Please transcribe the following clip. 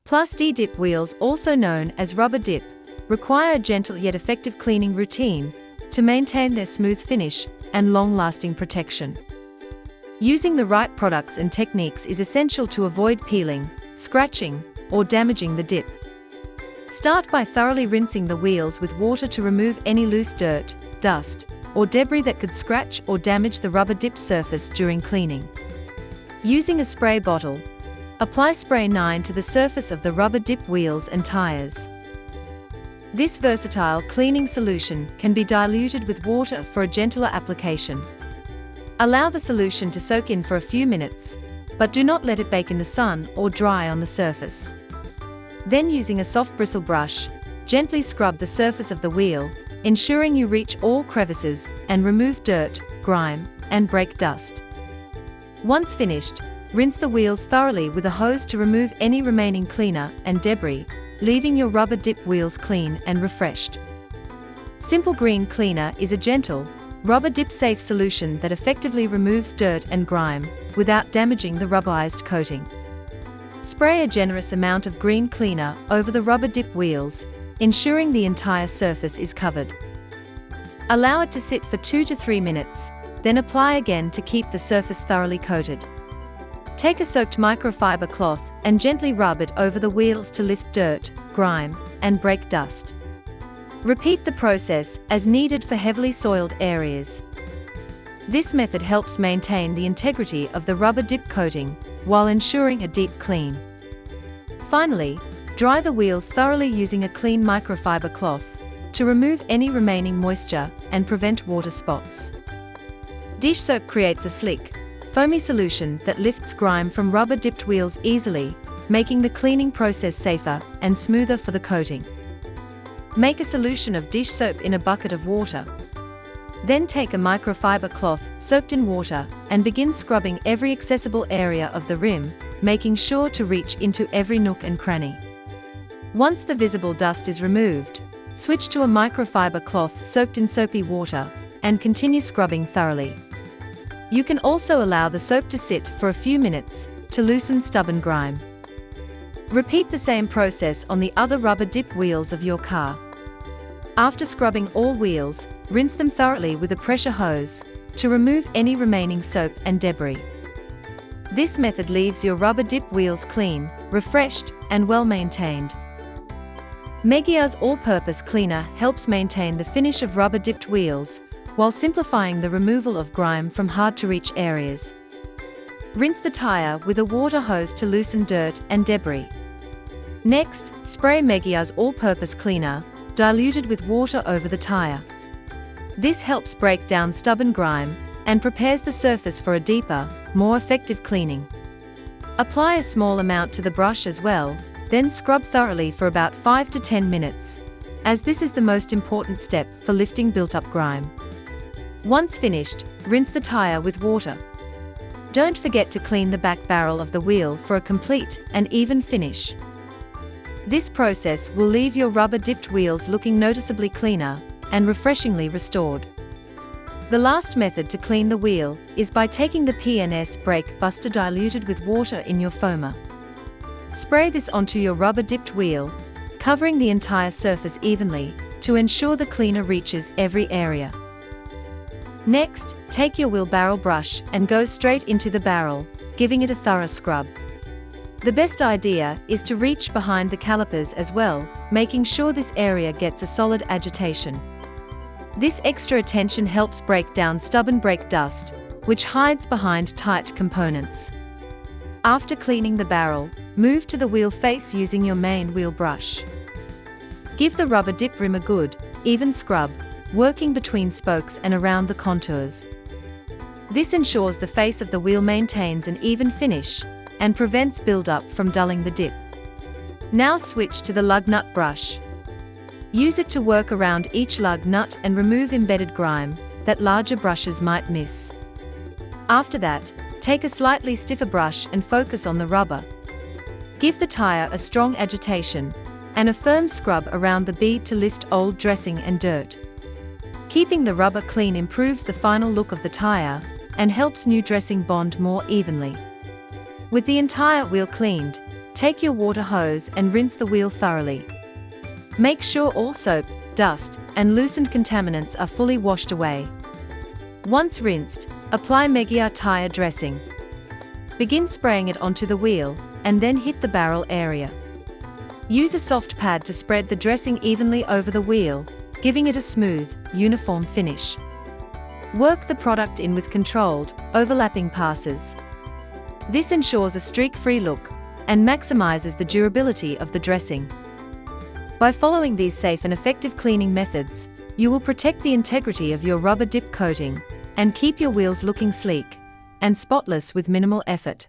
Plasti Dip wheels, also known as rubber dip, require a gentle yet effective cleaning routine to maintain their smooth finish and long-lasting protection. Using the right products and techniques is essential to avoid peeling, scratching, or damaging the dip. Start by thoroughly rinsing the wheels with water to remove any loose dirt, dust, or debris that could scratch or damage the rubber dip surface during cleaning. Using a spray bottle, apply spray 9 to the surface of the rubber dip wheels and tires. This versatile cleaning solution can be diluted with water for a gentler application. Allow the solution to soak in for a few minutes, but do not let it bake in the sun or dry on the surface. Then, using a soft bristle brush, gently scrub the surface of the wheel, ensuring you reach all crevices and remove dirt, grime, and brake dust. Once finished, rinse the wheels thoroughly with a hose to remove any remaining cleaner and debris, leaving your rubber dip wheels clean and refreshed. Simple Green Cleaner is a gentle, rubber dip safe solution that effectively removes dirt and grime without damaging the rubberized coating. Spray a generous amount of green cleaner over the rubber dip wheels, ensuring the entire surface is covered. Allow it to sit for 2 to 3 minutes, then apply again to keep the surface thoroughly coated. Take a soaked microfiber cloth and gently rub it over the wheels to lift dirt, grime, and brake dust. Repeat the process as needed for heavily soiled areas. This method helps maintain the integrity of the rubber dip coating while ensuring a deep clean. Finally, dry the wheels thoroughly using a clean microfiber cloth to remove any remaining moisture and prevent water spots. Dish soap creates a slick, foamy solution that lifts grime from rubber-dipped wheels easily, making the cleaning process safer and smoother for the coating. Make a solution of dish soap in a bucket of water. Then take a microfiber cloth soaked in water and begin scrubbing every accessible area of the rim, making sure to reach into every nook and cranny. Once the visible dust is removed, switch to a microfiber cloth soaked in soapy water and continue scrubbing thoroughly. You can also allow the soap to sit for a few minutes to loosen stubborn grime. Repeat the same process on the other rubber dip wheels of your car. After scrubbing all wheels, rinse them thoroughly with a pressure hose to remove any remaining soap and debris. This method leaves your rubber dip wheels clean, refreshed, and well maintained. Megia's all-purpose cleaner helps maintain the finish of rubber dipped wheels while simplifying the removal of grime from hard-to-reach areas. Rinse the tire with a water hose to loosen dirt and debris. Next, spray Megia's all-purpose cleaner, diluted with water over the tire. This helps break down stubborn grime and prepares the surface for a deeper, more effective cleaning. Apply a small amount to the brush as well, then scrub thoroughly for about 5 to 10 minutes, as this is the most important step for lifting built-up grime. Once finished, rinse the tire with water. Don't forget to clean the back barrel of the wheel for a complete and even finish. This process will leave your rubber-dipped wheels looking noticeably cleaner and refreshingly restored. The last method to clean the wheel is by taking the PNS brake buster diluted with water in your foamer. Spray this onto your rubber-dipped wheel, covering the entire surface evenly to ensure the cleaner reaches every area. Next, take your wheelbarrow brush and go straight into the barrel, giving it a thorough scrub. The best idea is to reach behind the calipers as well, making sure this area gets a solid agitation. This extra attention helps break down stubborn brake dust, which hides behind tight components. After cleaning the barrel, move to the wheel face using your main wheel brush. Give the rubber dip rim a good, even scrub, working between spokes and around the contours. This ensures the face of the wheel maintains an even finish and prevents build-up from dulling the dip. Now switch to the lug nut brush. Use it to work around each lug nut and remove embedded grime that larger brushes might miss. After that, take a slightly stiffer brush and focus on the rubber. Give the tire a strong agitation and a firm scrub around the bead to lift old dressing and dirt. Keeping the rubber clean improves the final look of the tire and helps new dressing bond more evenly. With the entire wheel cleaned, Take your water hose and rinse the wheel thoroughly. Make sure all soap, dust, and loosened contaminants are fully washed away. Once rinsed, apply Meggia tire dressing. Begin spraying it onto the wheel, and then hit the barrel area. Use a soft pad to spread the dressing evenly over the wheel, giving it a smooth, uniform finish. Work the product in with controlled, overlapping passes. This ensures a streak-free look and maximizes the durability of the dressing. By following these safe and effective cleaning methods, you will protect the integrity of your rubber dip coating and keep your wheels looking sleek and spotless with minimal effort.